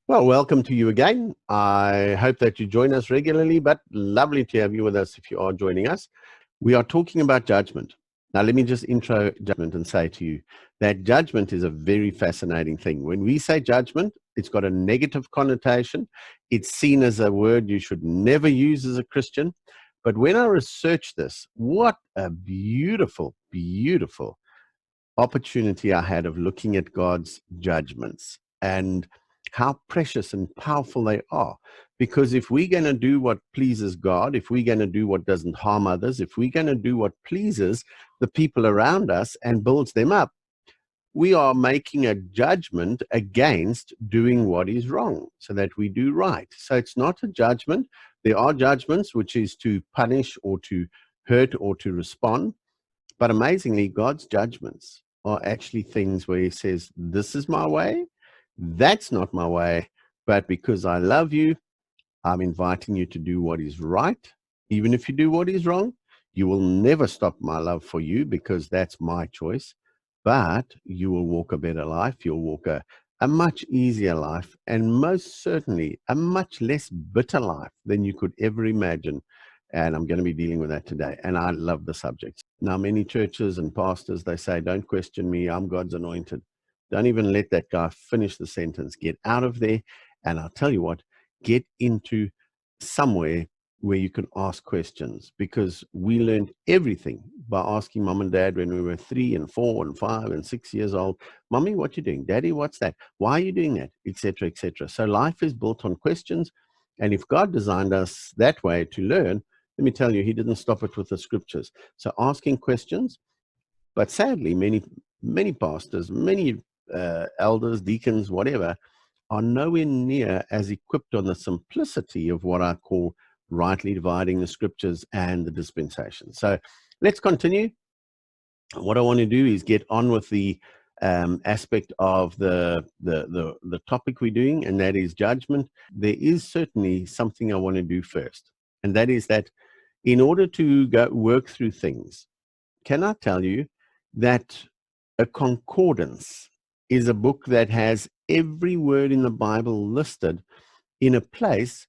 Well, welcome to you again. I hope that you join us regularly, but lovely to have you with us if you are joining us. We are talking about judgment. Now, let me just intro judgment and say to you that judgment is a very fascinating thing. When we say judgment, it's got a negative connotation. It's seen as a word you should never use as a Christian. But when I researched this, what a beautiful, beautiful opportunity I had of looking at God's judgments and how precious and powerful they are. Because if we're going to do what pleases God, if we're going to do what doesn't harm others, if we're going to do what pleases the people around us and builds them up, we are making a judgment against doing what is wrong so that we do right. So it's not a judgment. There are judgments, which is to punish or to hurt or to respond. But amazingly, God's judgments are actually things where he says, this is my way, that's not my way, but because I love you, I'm inviting you to do what is right. Even if you do what is wrong, you will never stop my love for you because that's my choice, but you will walk a better life. You'll walk a much easier life, and most certainly a much less bitter life than you could ever imagine. And I'm going to be dealing with that today. And I love the subject. Now, many churches and pastors, they say, don't question me. I'm God's anointed. Don't even let that guy finish the sentence. Get out of there. And I'll tell you what, get into somewhere where you can ask questions, because we learned everything by asking mom and dad when we were 3 and 4 and 5 and 6 years old. Mommy, what you doing? Daddy, what's that? Why are you doing that? Etc., etc. So life is built on questions. And if God designed us that way to learn, let me tell you, he didn't stop it with the scriptures. So asking questions, but sadly, many pastors, many elders, deacons, whatever, are nowhere near as equipped on the simplicity of what I call rightly dividing the scriptures and the dispensation. So let's continue. What I want to do is get on with the aspect of the topic we're doing, and that is judgment. There is certainly something I want to do first, and that is that in order to go work through things, can I tell you that a concordance is a book that has every word in the Bible listed in a place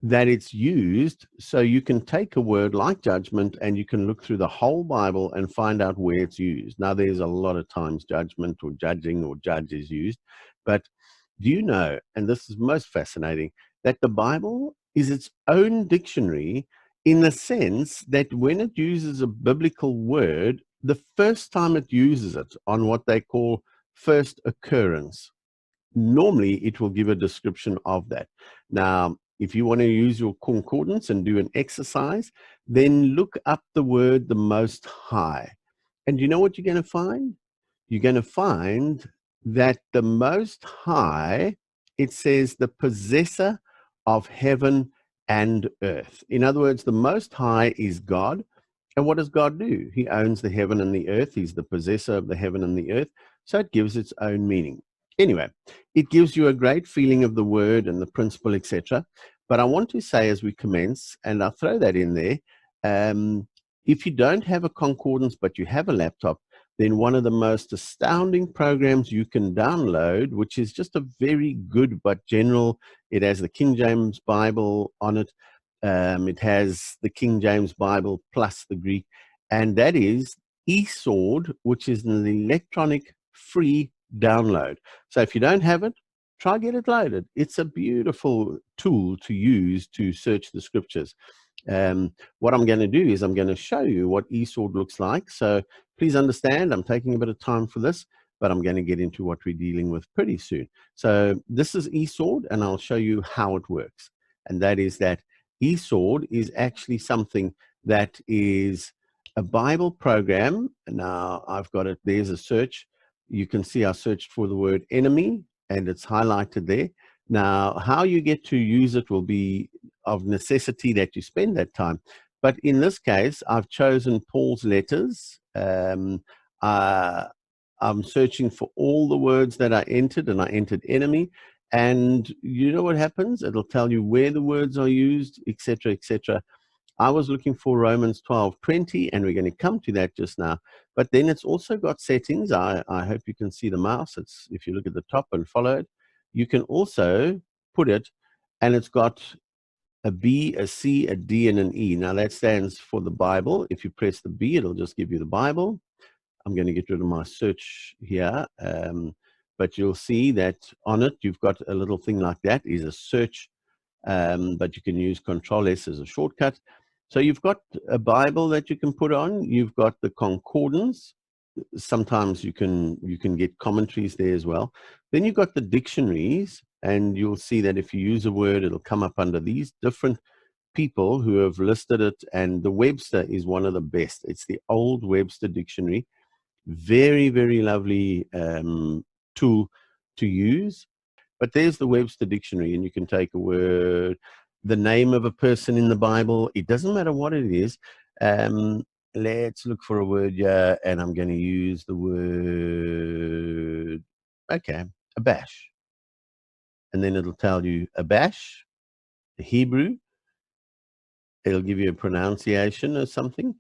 that it's used, so you can take a word like judgment and you can look through the whole Bible and find out where it's used. Now, there's a lot of times judgment or judging or judge is used, but do you know, and this is most fascinating, that the Bible is its own dictionary in the sense that when it uses a biblical word, the first time it uses it on what they call first occurrence, normally it will give a description of that. Now, if you want to use your concordance and do an exercise, then look up the word the Most High. And you know what you're going to find? You're going to find that the Most High, it says the possessor of heaven and earth. In other words, the Most High is God. And what does God do? He owns the heaven and the earth. He's the possessor of the heaven and the earth. So it gives its own meaning. Anyway, it gives you a great feeling of the word and the principle, etc. But I want to say as we commence, and I'll throw that in there, if you don't have a concordance but you have a laptop, then one of the most astounding programs you can download, which is just a very good but general, it has the King James Bible on it. It has the King James Bible plus the Greek, and that is eSword, which is an electronic free download. So if you don't have it, try get it loaded. It's a beautiful tool to use to search the scriptures. What I'm going to do is I'm going to show you what eSword looks like. So please understand, I'm taking a bit of time for this, but I'm going to get into what we're dealing with pretty soon. So this is eSword, and I'll show you how it works. And that is that eSword is actually something that is a Bible program. Now I've got it. There's a search. You can see I searched for the word enemy, and it's highlighted there. Now, how you get to use it will be of necessity that you spend that time. But in this case, I've chosen Paul's letters. I'm searching for all the words that I entered, and I entered enemy. And you know what happens? It'll tell you where the words are used, etc., etc. I was looking for Romans 12:20, and we're going to come to that just now. But then it's also got settings. I hope you can see the mouse. It's if you look at the top and follow it. you can also put it, and it's got a B, a C, a D, and an E. Now that stands for the Bible. If you press the B, it'll just give you the Bible. I'm going to get rid of my search here. But you'll see that on it, you've got a little thing like that is a search, but you can use Control S as a shortcut. So you've got a Bible that you can put on. You've got the concordance. Sometimes you can get commentaries there as well. Then you've got the dictionaries, and you'll see that if you use a word, it'll come up under these different people who have listed it. And the Webster is one of the best. It's the old Webster dictionary. Very, very lovely tool to use. But there's the Webster dictionary, and you can take a word, the name of a person in the Bible. It doesn't matter what it is. Let's look for a word here, and I'm going to use the word, okay, abash. And then it'll tell you abash, the Hebrew. It'll give you a pronunciation or something.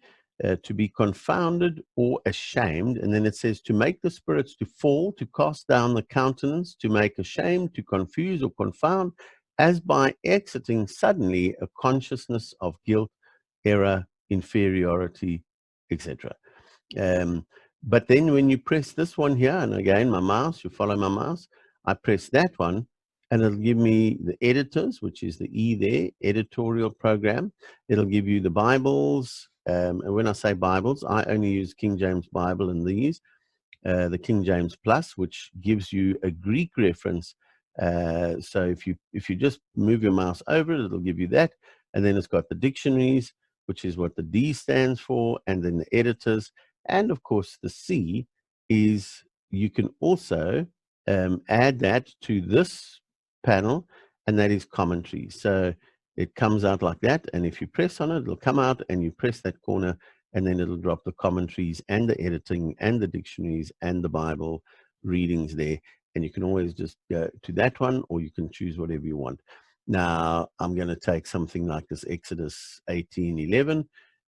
To be confounded or ashamed. And then it says to make the spirits to fall, to cast down the countenance, to make ashamed, to confuse or confound, as by exiting suddenly a consciousness of guilt, error, inferiority, etc. But then when you press this one here, and again, my mouse, you follow my mouse, I press that one, and it'll give me the editors, which is the E there, editorial program. It'll give you the Bibles. And when I say Bibles, I only use King James Bible in these, the King James Plus, which gives you a Greek reference. So if you just move your mouse over it, it'll give you that. And then it's got the dictionaries, which is what the D stands for, and then the editors. And of course, the C is you can also add that to this panel, and that is commentary. So it comes out like that, and if you press on it, it'll come out, and you press that corner, and then it'll drop the commentaries and the editing and the dictionaries and the Bible readings there. And you can always just go to that one, or you can choose whatever you want. Now, I'm going to take something like this Exodus 18:11.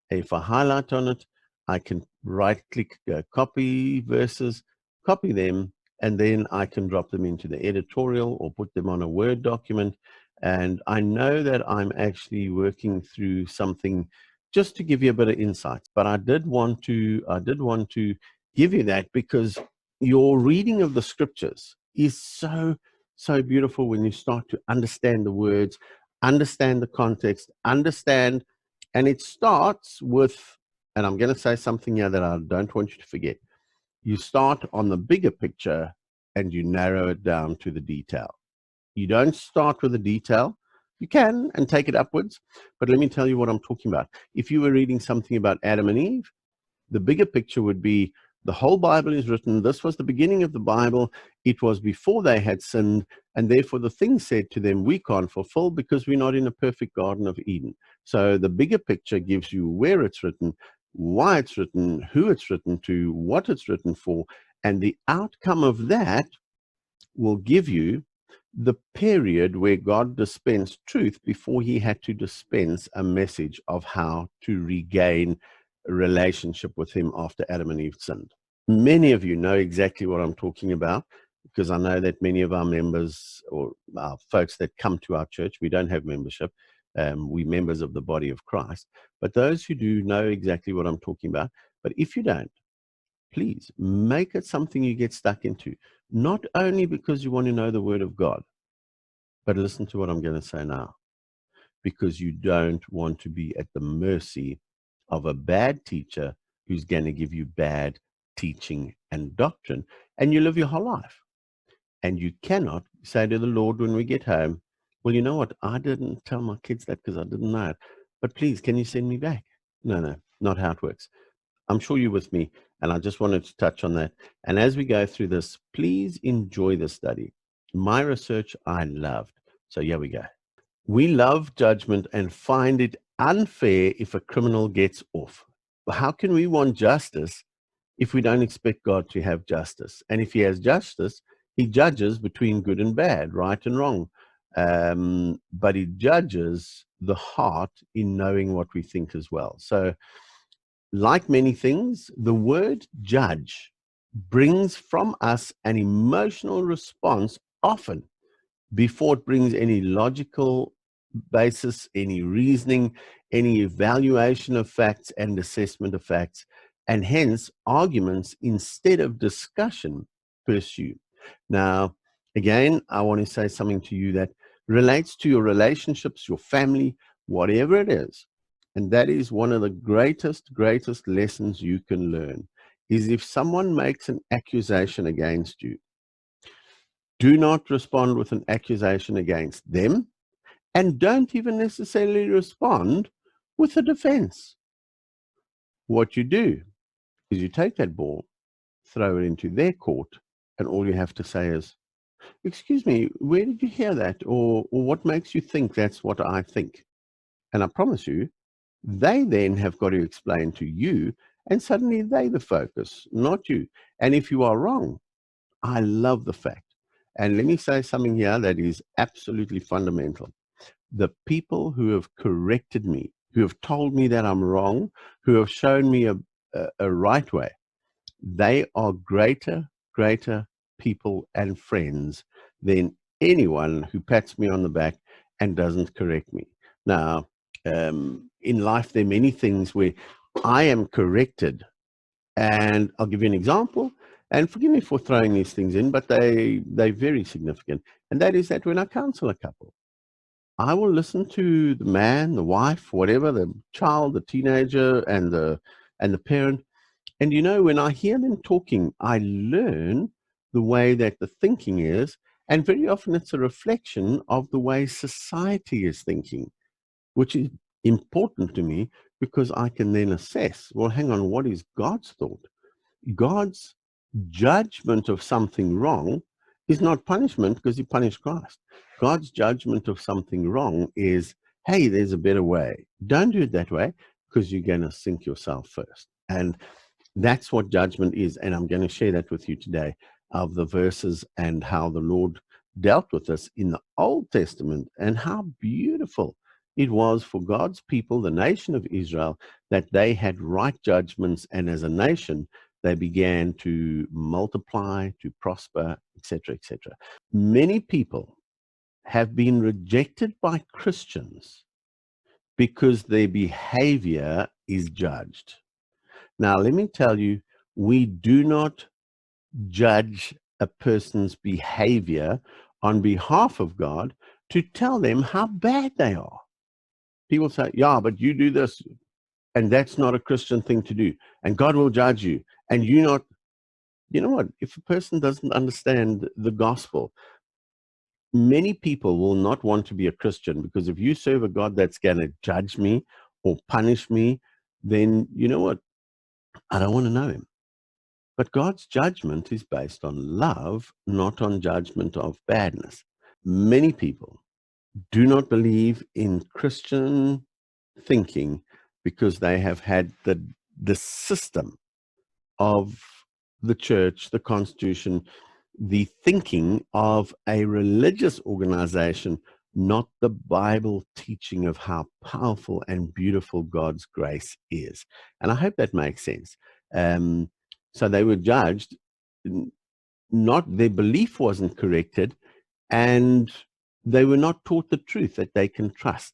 If I highlight on it, I can right-click, copy verses, copy them, and then I can drop them into the editorial or put them on a Word document. And I know that I'm actually working through something just to give you a bit of insights, but I did want to give you that because your reading of the scriptures is so beautiful when you start to understand the words, understand the context, understand, and it starts with, and I'm going to say something here that I don't want you to forget. You start on the bigger picture and you narrow it down to the detail. You don't start with the detail. You can and take it upwards, but let me tell you what I'm talking about. If you were reading something about Adam and Eve, the bigger picture would be the whole Bible is written. This was the beginning of the Bible. It was before they had sinned, and therefore the things said to them we can't fulfill because we're not in a perfect Garden of Eden. So the bigger picture gives you where it's written, why it's written, who it's written to, what it's written for, and the outcome of that will give you the period where God dispensed truth before he had to dispense a message of how to regain a relationship with him after Adam and Eve sinned. Many of you know exactly what I'm talking about because I know that many of our members or our folks that come to our church, we don't have membership. We're members of the body of Christ. But those who do know exactly what I'm talking about. But if you don't, please make it something you get stuck into, not only because you want to know the word of God, but listen to what I'm going to say now, because you don't want to be at the mercy of a bad teacher who's going to give you bad teaching and doctrine, and you live your whole life. And you cannot say to the Lord when we get home, well, you know what? I didn't tell my kids that because I didn't know it, but please, can you send me back? No, not how it works. I'm sure you're with me, and I just wanted to touch on that. And as we go through this, please enjoy the study. My research I loved. So here we go. We love judgment and find it unfair if a criminal gets off. But how can we want justice if we don't expect God to have justice? And if he has justice, he judges between good and bad, right and wrong. But he judges the heart in knowing what we think as well. So like many things, the word judge brings from us an emotional response often before it brings any logical basis, any reasoning, any evaluation of facts and assessment of facts, and hence arguments instead of discussion pursue. Now, again, I want to say something to you that relates to your relationships, your family, whatever it is. And that is one of the greatest lessons you can learn is if someone makes an accusation against you, do not respond with an accusation against them, and don't even necessarily respond with a defense. What you do is you take that ball, throw it into their court, and all you have to say is, excuse me, where did you hear that? Or what makes you think that's what I think? And I promise you, they then have got to explain to you, and suddenly they the focus, not you. And if you are wrong, I love the fact. And let me say something here that is absolutely fundamental. The people who have corrected me, who have told me that I'm wrong, who have shown me a right way, they are greater people and friends than anyone who pats me on the back and doesn't correct me. Now, in life, there are many things where I am corrected, and I'll give you an example. And forgive me for throwing these things in, but they're very significant. And that is that when I counsel a couple, I will listen to the man, the wife, whatever, the child, the teenager, and the parent. And you know, when I hear them talking, I learn the way that the thinking is, and very often it's a reflection of the way society is thinking, which is important to me because I can then assess, well, hang on, what is God's thought? God's judgment of something wrong is not punishment because he punished Christ. God's judgment of something wrong is, hey, there's a better way. Don't do it that way because you're going to sink yourself first. And that's what judgment is. And I'm going to share that with you today of the verses and how the Lord dealt with us in the Old Testament and how beautiful it was for God's people, the nation of Israel, that they had right judgments. And as a nation, they began to multiply, to prosper, etc., etc. Many people have been rejected by Christians because their behavior is judged. Now, let me tell you, we do not judge a person's behavior on behalf of God to tell them how bad they are. People say, yeah, but you do this, and that's not a Christian thing to do, and God will judge you, and you not. You know what? If a person doesn't understand the gospel, many people will not want to be a Christian because if you serve a God that's going to judge me or punish me, then you know what? I don't want to know him. But God's judgment is based on love, not on judgment of badness. Many people do not believe in Christian thinking because they have had the system of the church, the constitution, the thinking of a religious organization, not the Bible teaching of how powerful and beautiful God's grace is. And I hope that makes sense. So they were judged, not their belief wasn't corrected, and they were not taught the truth that they can trust.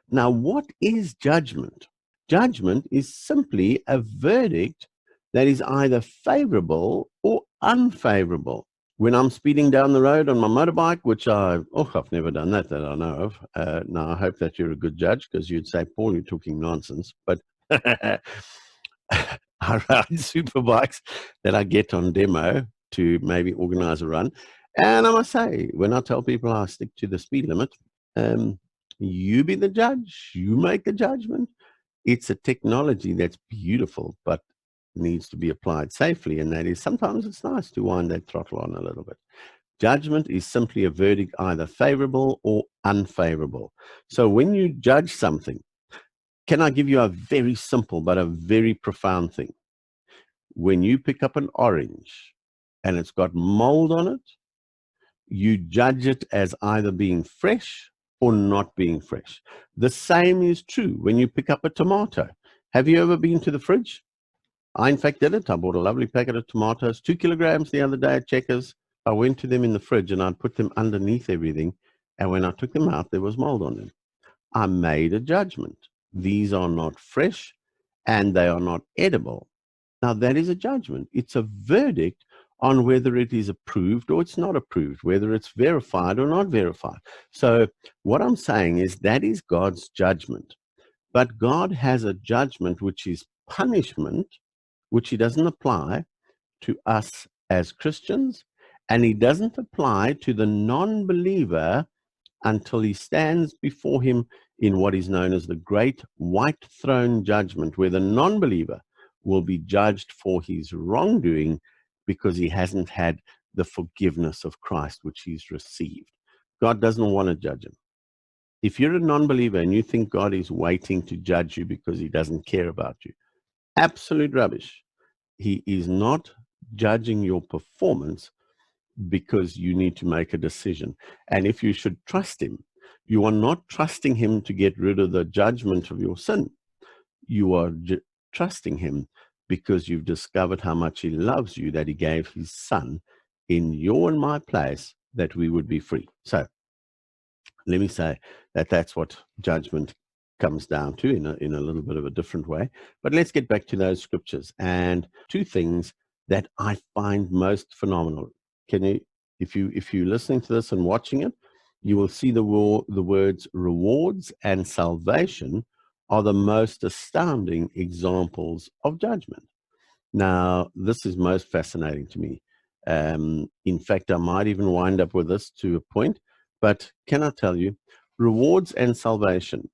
Now, what is judgment? Judgment is simply a verdict that is either favorable or unfavorable. When I'm speeding down the road on my motorbike, which I've never done that I know of. Now, I hope that you're a good judge because you'd say, Paul, you're talking nonsense. But I ride superbikes that I get on demo to maybe organize a run. And I must say, when I tell people I stick to the speed limit, you be the judge, you make the judgment. It's a technology that's beautiful, but needs to be applied safely. And that is sometimes it's nice to wind that throttle on a little bit. Judgment is simply a verdict, either favorable or unfavorable. So when you judge something, can I give you a very simple but a very profound thing? When you pick up an orange and it's got mold on it, you judge it as either being fresh or not being fresh. The same is true when you pick up a tomato. Have you ever been to the fridge? I, in fact, did it. I bought a lovely packet of tomatoes, 2 kilograms the other day at Checkers. I went to them in the fridge and I put them underneath everything. And when I took them out, there was mold on them. I made a judgment. These are not fresh and they are not edible. Now, that is a judgment. It's a verdict on whether it is approved or it's not approved, whether it's verified or not verified. So, what I'm saying is that is God's judgment. But God has a judgment which is punishment, which He doesn't apply to us as Christians, and He doesn't apply to the non believer until he stands before Him in what is known as the great white throne judgment, where the non believer will be judged for his wrongdoing because he hasn't had the forgiveness of Christ which he's received. God doesn't want to judge him. If you're a non believer and you think God is waiting to judge you because He doesn't care about you, absolute rubbish. He is not judging your performance because you need to make a decision. And if you should trust Him, you are not trusting Him to get rid of the judgment of your sin. You are trusting Him because you've discovered how much He loves you, that He gave His Son in your and my place that we would be free. So let me say that that's what judgment comes down to in a little bit of a different way. But let's get back to those scriptures and two things that I find most phenomenal. Can you, if you're listening to this and watching it, you will see the words rewards and salvation are the most astounding examples of judgment. Now, this is most fascinating to me. In fact, I might even wind up with this to a point, but can I tell you, rewards and salvation.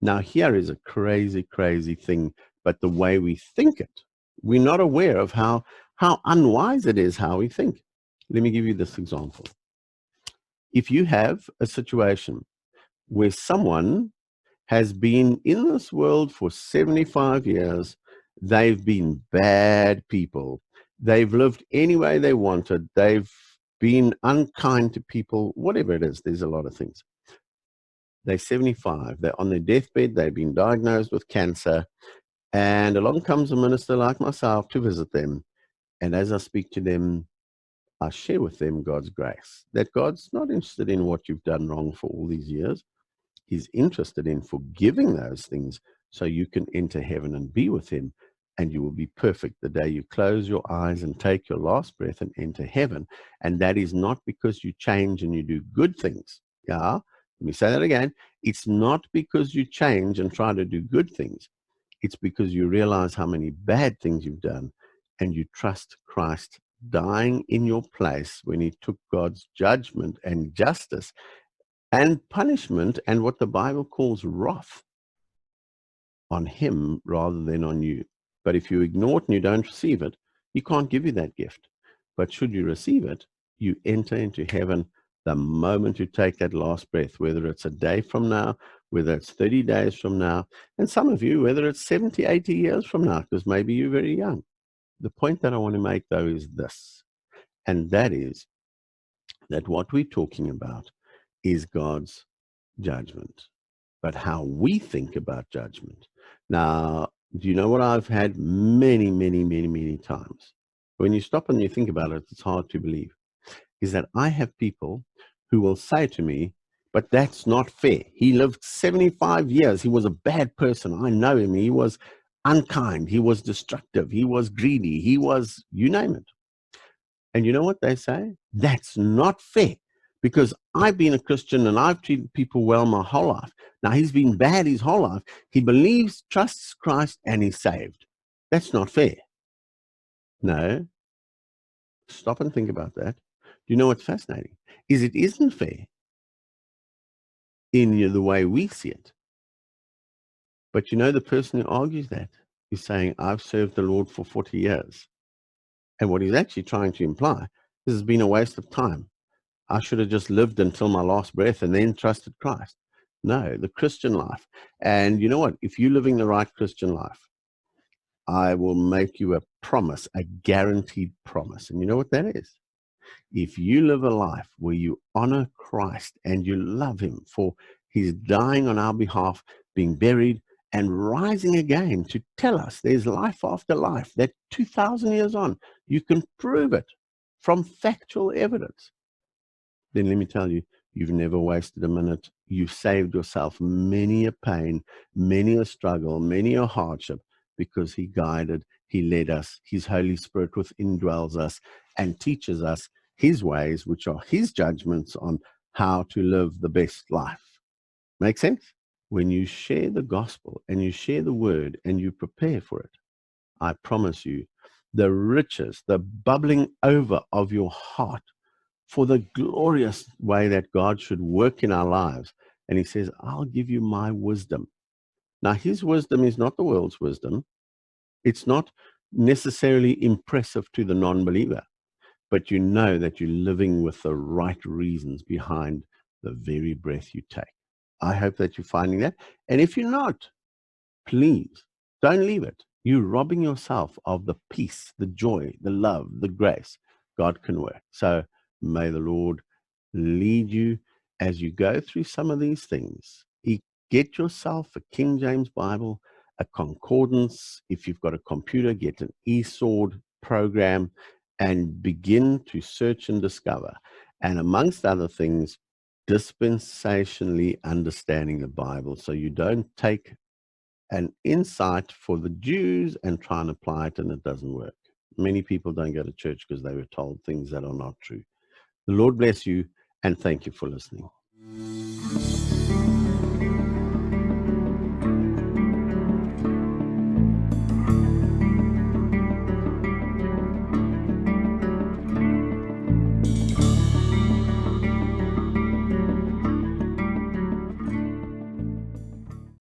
Now, here is a crazy, crazy thing, but the way we think it, we're not aware of how unwise it is how we think. Let me give you this example. If you have a situation where someone has been in this world for 75 years, they've been bad people. They've lived any way they wanted. They've been unkind to people, whatever it is. There's a lot of things. They're 75. They're on their deathbed. They've been diagnosed with cancer. And along comes a minister like myself to visit them. And as I speak to them, I share with them God's grace, that God's not interested in what you've done wrong for all these years. He's interested in forgiving those things so you can enter heaven and be with Him, and you will be perfect the day you close your eyes and take your last breath and enter heaven. And that is not because you change and you do good things. Yeah, let me say that again. It's not because you change and try to do good things. It's because you realize how many bad things you've done and you trust Christ dying in your place when He took God's judgment and justice and punishment and what the Bible calls wrath on Him rather than on you. But if you ignore it and you don't receive it, He can't give you that gift. But should you receive it, you enter into heaven the moment you take that last breath, whether it's a day from now, whether it's 30 days from now, and some of you, whether it's 70, 80 years from now, because maybe you're very young. The point that I want to make, though, is this, and that is that what we're talking about is God's judgment, but how we think about judgment. Now, do you know what I've had many, many, many, many times? When you stop and you think about it, it's hard to believe, is that I have people who will say to me, but that's not fair. He lived 75 years. He was a bad person. I know him. He was unkind. He was destructive. He was greedy. He was, you name it. And you know what they say? That's not fair, because I've been a Christian and I've treated people well my whole life. Now, he's been bad his whole life. He believes, trusts Christ, and he's saved. That's not fair. No. Stop and think about that. Do you know what's fascinating? Is it isn't fair in the way we see it. But you know, the person who argues that is saying, I've served the Lord for 40 years. And what he's actually trying to imply, this has been a waste of time. I should have just lived until my last breath and then trusted Christ. No, the Christian life. And you know what? If you're living the right Christian life, I will make you a promise, a guaranteed promise. And you know what that is? If you live a life where you honor Christ and you love Him for His dying on our behalf, being buried, and rising again to tell us there's life after life, that 2,000 years on, you can prove it from factual evidence, then let me tell you, you've never wasted a minute. You've saved yourself many a pain, many a struggle, many a hardship, because he guided, he led us. His Holy Spirit within dwells us and teaches us his ways, which are his judgments on how to live the best life. Make sense? When you share the gospel and you share the word and you prepare for it, I promise you, the riches, the bubbling over of your heart for the glorious way that God should work in our lives. And he says, I'll give you my wisdom. Now, his wisdom is not the world's wisdom. It's not necessarily impressive to the non-believer, but you know that you're living with the right reasons behind the very breath you take. I hope that you're finding that. And if you're not, please don't leave it. You're robbing yourself of the peace, the joy, the love, the grace God can work. So may the Lord lead you as you go through some of these things. Get yourself a King James Bible, a concordance. If you've got a computer, get an eSword program and begin to search and discover. And amongst other things, dispensationally understanding the Bible, so you don't take an insight for the Jews and try and apply it and it doesn't work. Many people don't go to church because they were told things that are not true. The Lord bless you and thank you for listening.